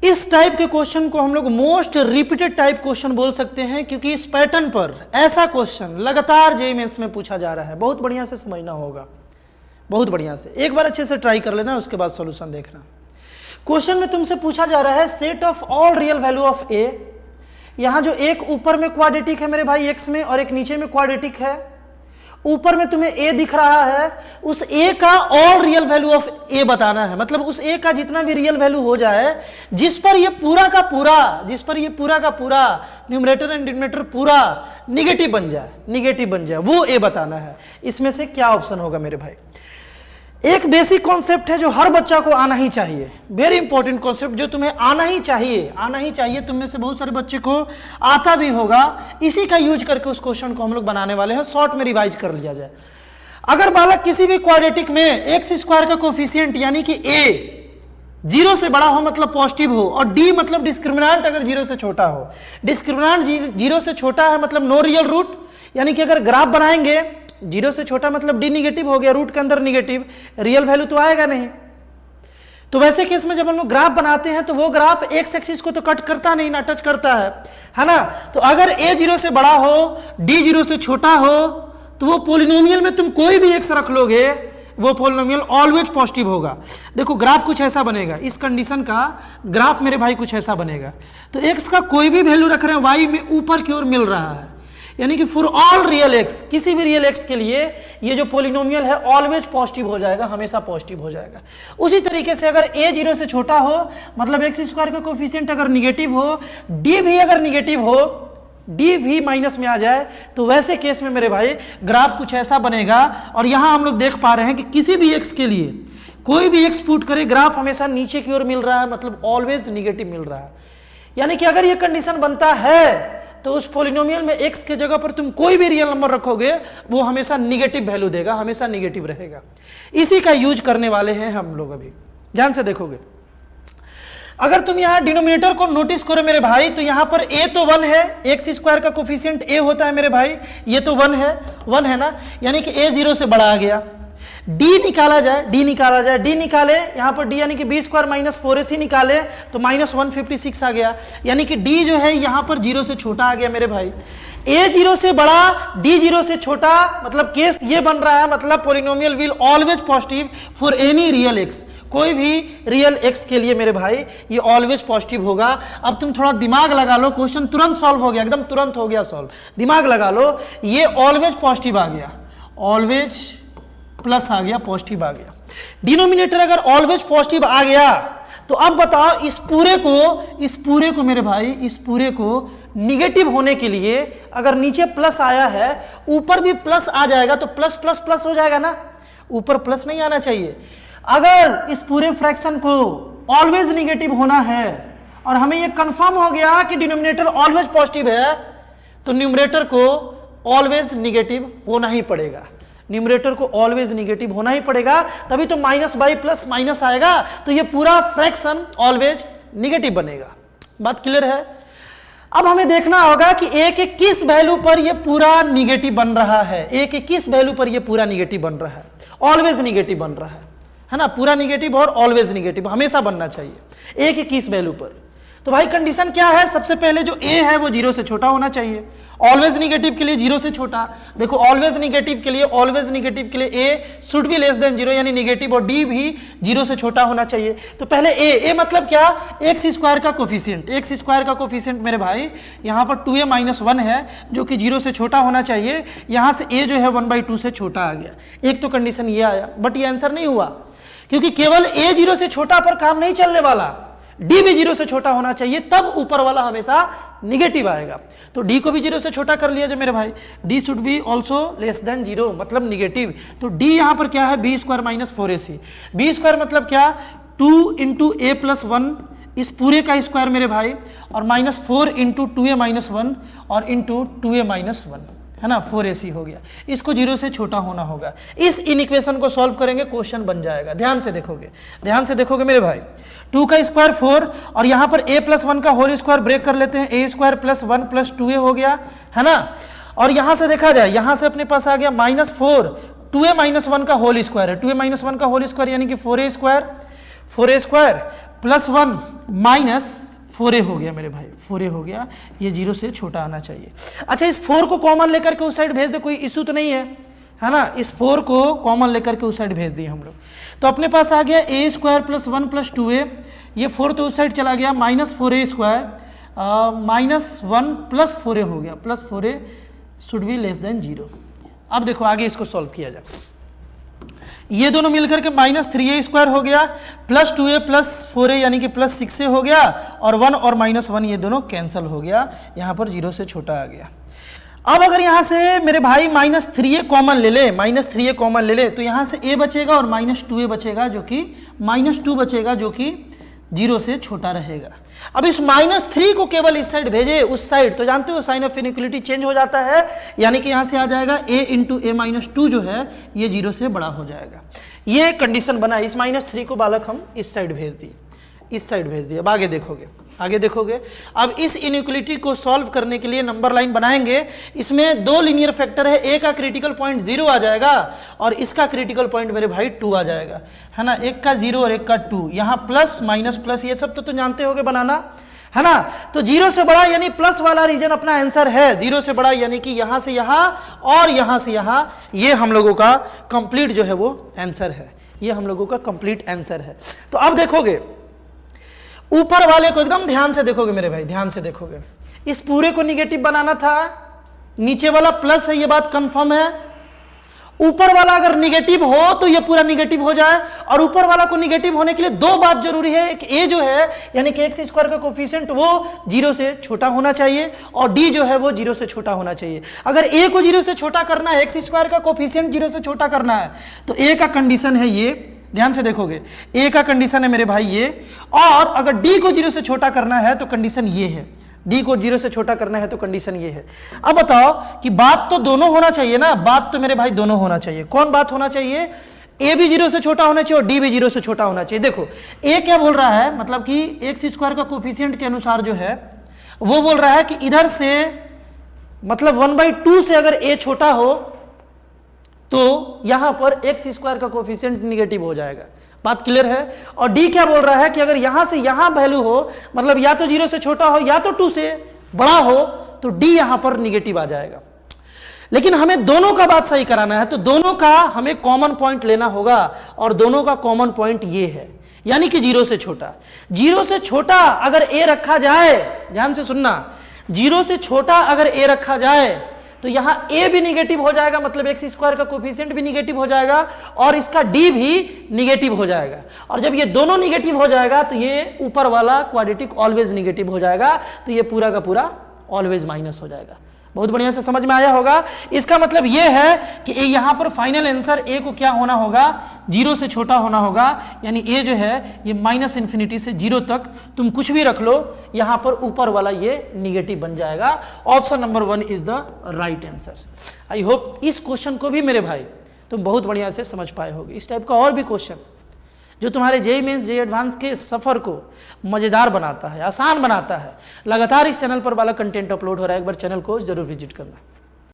इस टाइप के क्वेश्चन को हम लोग मोस्ट रिपीटेड टाइप क्वेश्चन बोल सकते हैं, क्योंकि इस पैटर्न पर ऐसा क्वेश्चन लगातार जेईई मेंस में पूछा जा रहा है। बहुत बढ़िया से समझना होगा, बहुत बढ़िया से एक बार अच्छे से ट्राई कर लेना, उसके बाद सॉल्यूशन देखना। क्वेश्चन में तुमसे पूछा जा रहा है set of all real value of A. यहां जो एक ऊपर में क्वाड्रेटिक है मेरे भाई एक्स में और एक नीचे में क्वाड्रेटिक है, ऊपर में तुम्हें ए दिख रहा है, उस ए का ऑल रियल वैल्यू ऑफ ए बताना है। मतलब उस ए का जितना भी रियल वैल्यू हो जाए, जिस पर ये पूरा का पूरा न्यूमरेटर एंड डिनोमिनेटर पूरा निगेटिव बन जाए, वो ए बताना है। इसमें से क्या ऑप्शन होगा मेरे भाई? एक बेसिक कॉन्सेप्ट है जो हर बच्चा को आना ही चाहिए, वेरी इंपॉर्टेंट कॉन्सेप्ट जो तुम्हें आना ही चाहिए। तुम में से बहुत सारे बच्चे को आता भी होगा। इसी का यूज करके उस क्वेश्चन को हम लोग बनाने वाले हैं, शॉर्ट में रिवाइज कर लिया जाए। अगर बालक किसी भी क्वाड्रेटिक में एक्स स्क्वायर का कोफिशिएंट यानी कि ए 0 से बड़ा हो मतलब पॉजिटिव हो, और डी मतलब डिस्क्रिमिनेंट अगर 0 से छोटा हो, डिस्क्रिमिनेंट 0 से छोटा है मतलब नो रियल रूट, यानी कि अगर ग्राफ बनाएंगे 0 से छोटा मतलब डी निगेटिव हो गया, रूट के अंदर निगेटिव, रियल वैल्यू तो आएगा नहीं। तो वैसे केस में जब हम लोग ग्राफ बनाते हैं तो वो ग्राफ एक्स एक्सिस को तो कट करता नहीं ना, टच करता है ना। तो अगर ए 0 से बड़ा हो, डी 0 से छोटा हो, तो वो पोलिनोमियल में तुम कोई भी एक्स रख लोगे, वो पोलिनोमियल ऑलवेज पॉजिटिव होगा। देखो ग्राफ कुछ ऐसा बनेगा, इस कंडीशन का ग्राफ मेरे भाई कुछ ऐसा बनेगा। तो एक्स का कोई भी वैल्यू रख रहे हैं, वाई में ऊपर की ओर मिल रहा है, यानी कि फॉर ऑल रियल एक्स, किसी भी रियल एक्स के लिए ये जो पोलिनोमियल है ऑलवेज पॉजिटिव हो जाएगा, हमेशा पॉजिटिव हो जाएगा। उसी तरीके से अगर ए 0 से छोटा हो मतलब एक्स स्क्वायर का कोफिशिएंट अगर निगेटिव हो, डी भी अगर निगेटिव हो, डी भी माइनस में आ जाए, तो वैसे केस में मेरे भाई ग्राफ कुछ ऐसा बनेगा। और यहां हम लोग देख पा रहे हैं कि किसी भी एक्स के लिए कोई भी एक्स पुट करे, ग्राफ हमेशा नीचे की ओर मिल रहा है, मतलब ऑलवेज निगेटिव मिल रहा है। यानी कि अगर ये कंडीशन बनता है तो उस पोलिनोमियल में x के जगह पर तुम कोई भी रियल नंबर रखोगे, वो हमेशा निगेटिव वैल्यू देगा, हमेशा निगेटिव रहेगा। इसी का यूज करने वाले हैं हम लोग। अभी ध्यान से देखोगे, अगर तुम यहां डिनोमिनेटर को नोटिस करो मेरे भाई, तो यहां पर a तो 1 है, एक्स स्क्वायर का कोफिशिएंट a होता है मेरे भाई, ये तो 1 है ना, यानी कि a 0 से बड़ा आ गया। d निकाला जाए, d निकाले, यहां पर d यानी कि b स्क्वायर माइनस 4ac निकाले तो माइनस 156 आ गया, यानी कि d जो है यहां पर 0 से छोटा आ गया मेरे भाई। a 0 से बड़ा, d 0 से छोटा, मतलब केस ये बन रहा है, मतलब polynomial will always positive for any real x, कोई भी रियल एक्स के लिए मेरे भाई ये ऑलवेज पॉजिटिव होगा। अब तुम थोड़ा दिमाग लगा लो, क्वेश्चन तुरंत सॉल्व हो गया, एकदम तुरंत हो गया सॉल्व। दिमाग लगा लो, ये ऑलवेज पॉजिटिव आ गया, ऑलवेज प्लस आ गया, पॉजिटिव आ गया। डिनोमिनेटर अगर ऑलवेज पॉजिटिव आ गया, तो अब बताओ इस पूरे को मेरे भाई, इस पूरे को निगेटिव होने के लिए अगर नीचे प्लस आया है, ऊपर भी प्लस आ जाएगा तो प्लस प्लस प्लस हो जाएगा ना, ऊपर प्लस नहीं आना चाहिए। अगर इस पूरे फ्रैक्शन को ऑलवेज निगेटिव होना है और हमें यह कंफर्म हो गया कि डिनोमिनेटर ऑलवेज पॉजिटिव है, तो न्यूमरेटर को ऑलवेज निगेटिव होना ही पड़ेगा, न्यूमरेटर को ऑलवेज निगेटिव होना ही पड़ेगा, तभी तो माइनस बाई प्लस माइनस आएगा, तो ये पूरा फ्रैक्शन ऑलवेज निगेटिव बनेगा। बात क्लियर है? अब हमें देखना होगा कि a के किस वैल्यू पर ये पूरा निगेटिव बन रहा है, a के किस वैल्यू पर ये पूरा निगेटिव बन रहा है, ऑलवेज निगेटिव बन रहा है ना, पूरा निगेटिव और ऑलवेज निगेटिव हमेशा बनना चाहिए, a के किस वैल्यू पर। तो भाई कंडीशन क्या है? सबसे पहले जो a है वो 0 से छोटा होना चाहिए, ऑलवेज निगेटिव के लिए 0 से छोटा। देखो ऑलवेज निगेटिव के लिए a should be less than 0 यानी निगेटिव, और d भी 0 से छोटा होना चाहिए। तो पहले a मतलब क्या? एक्स स्क्वायर का कोफिशिएंट मेरे भाई यहाँ पर 2a माइनस 1 है, जो कि 0 से छोटा होना चाहिए। यहाँ से a जो है 1/2 से छोटा आ गया। एक तो कंडीशन ये आया, बट ये आंसर नहीं हुआ, क्योंकि केवल a 0 से छोटा पर काम नहीं चलने वाला, d भी 0 से छोटा होना चाहिए, तब ऊपर वाला हमेशा निगेटिव आएगा। तो d को भी 0 से छोटा कर लिया जाए मेरे भाई, d should be also less than 0 मतलब निगेटिव। तो d यहां पर क्या है? b square minus 4ac। b square मतलब क्या? 2 इंटू a प्लस 1, इस पूरे का स्क्वायर मेरे भाई, और माइनस 4 इंटू 2a माइनस 1 और इंटू 2a माइनस 1, है ना, 4ac हो गया। इसको 0 से छोटा होना होगा। इस इक्वेशन को सॉल्व करेंगे, क्वेश्चन बन जाएगा। ध्यान से देखोगे मेरे भाई, 2 का स्क्वायर 4 और यहाँ पर a प्लस 1 का होल स्क्वायर ब्रेक कर लेते हैं, a square plus 1 plus 2a हो गया, है ना। और यहाँ से देखा जाए, यहाँ से अपने पास आ गया माइनस 4, 2a माइनस 1 का होल स्क्वायर है, 2a माइनस 1 का होल स्क्वायर यानी कि 4a स्क्वायर +1 -4a हो गया मेरे भाई, 4a हो गया, ये 0 से छोटा आना चाहिए। अच्छा, इस 4 को कॉमन लेकर के उस साइड भेज दे, कोई इशू तो नहीं है ना। इस 4 को कॉमन लेकर के उस साइड भेज दिए हम लोग, तो अपने पास आ गया a² + 1 + 2a, ये 4 तो उस साइड चला गया, -4a² -1 + 4a हो गया, +4a should be less than 0। अब देखो आगे इसको सॉल्व किया जाए, ये दोनों मिलकर के -3a² हो गया, +2a + 4a यानी कि +6a हो गया, और 1 और -1 ये दोनों कैंसिल हो गया, यहाँ पर 0 से छोटा आ गया। अब अगर यहाँ से मेरे भाई -3a कॉमन ले ले, -3a कॉमन ले ले, तो यहाँ से a बचेगा और -2a बचेगा, जो कि -2 बचेगा, जो कि 0 से छोटा रहेगा। अब इस -3 को केवल इस साइड भेजे, उस साइड, तो जानते हो साइन ऑफ इनइक्वालिटी चेंज हो जाता है, यानी कि यहाँ से आ जाएगा a × a-2 जो है ये 0 से बड़ा हो जाएगा। ये कंडीशन बना, इस -3 को बालक हम इस साइड भेज दिए, इस साइड भेज दिए। अब आगे देखोगे, आगे देखोगे, अब इस इनइक्वालिटी को सॉल्व करने के लिए नंबर लाइन बनाएंगे। इसमें 2 लीनियर फैक्टर है, a का क्रिटिकल पॉइंट 0 आ जाएगा और इसका क्रिटिकल पॉइंट मेरे भाई 2 आ जाएगा, है ना। एक का 0 और एक का 2, यहाँ प्लस माइनस प्लस ये सब तो जानते होगे बनाना, है ना। तो 0 से बड़ा यानी प्लस वाला रीजन अपना आंसर है, 0 से बड़ा यानी कि यहां से यहां और यहां से यहां, ये हम लोगों का कंप्लीट जो है वो आंसर है, ये हम लोगों का कंप्लीट आंसर है। तो अब देखोगे ऊपर वाले को एकदम ध्यान से देखोगे मेरे भाई, ध्यान से देखोगे, इस पूरे को निगेटिव बनाना था, नीचे वाला प्लस है, ये बात कंफर्म है। ऊपर वाला अगर निगेटिव हो तो ये पूरा निगेटिव हो जाए, और ऊपर वाला को निगेटिव होने के लिए 2 बात जरूरी है, एक a जो है यानी कि x² का कोफिशिएंट वो 0 से छोटा होना चाहिए, और d जो है वो 0 से छोटा होना चाहिए। अगर a को 0 से छोटा करना है, x² का कोफिशिएंट 0 से छोटा करना है, तो a का कंडीशन है ये, ध्यान से देखोगे, a का कंडीशन है मेरे भाई ये, और अगर d को 0 से छोटा करना है तो कंडीशन ये है, d को 0 से छोटा करना है तो कंडीशन ये है। अब बताओ कि बात तो दोनों होना चाहिए ना, बात तो मेरे भाई दोनों होना चाहिए। कौन बात होना चाहिए? a भी 0 से छोटा होना चाहिए और d भी 0 से छोटा होना चाहिए। देखो a क्या बोल रहा है, मतलब कि x² का कोफिशिएंट के अनुसार जो है वो बोल रहा है कि इधर से मतलब 1/2 से अगर a छोटा हो तो यहां पर x² का कोफिशिएंट निगेटिव हो जाएगा, बात क्लियर है। और d क्या बोल रहा है कि अगर यहां से यहां वैल्यू हो, मतलब या तो 0 से छोटा हो या तो 2 से बड़ा हो, तो d यहां पर निगेटिव आ जाएगा। लेकिन हमें दोनों का बात सही कराना है, तो दोनों का हमें कॉमन पॉइंट लेना होगा, और दोनों का कॉमन पॉइंट ये है, यानी कि 0 से छोटा। 0 से छोटा अगर a रखा जाए, ध्यान से सुनना, 0 से छोटा अगर a रखा जाए तो यहां a भी निगेटिव हो जाएगा, मतलब x² का कोफिशिएंट भी निगेटिव हो जाएगा और इसका d भी निगेटिव हो जाएगा। और जब ये दोनों निगेटिव हो जाएगा तो ये ऊपर वाला क्वाड्रेटिक ऑलवेज निगेटिव हो जाएगा, तो ये पूरा का पूरा ऑलवेज माइनस हो जाएगा। बहुत बढ़िया से समझ में आया होगा। इसका मतलब ये है कि यहां पर फाइनल आंसर a को क्या होना होगा, 0 से छोटा होना होगा, यानी a जो है ये -∞ से 0 तक तुम कुछ भी रख लो, यहां पर ऊपर वाला ये निगेटिव बन जाएगा। Option number 1 is the right answer. I hope इस क्वेश्चन को भी मेरे भाई तुम बहुत बढ़िया से समझ पाए होगे। इस टाइप का और भी क्वेश्चन जो तुम्हारे जेईई मेंस जेईई एडवांस के सफ़र को मज़ेदार बनाता है, आसान बनाता है, लगातार इस चैनल पर वाला कंटेंट अपलोड हो रहा है, एक बार चैनल को जरूर विजिट करना।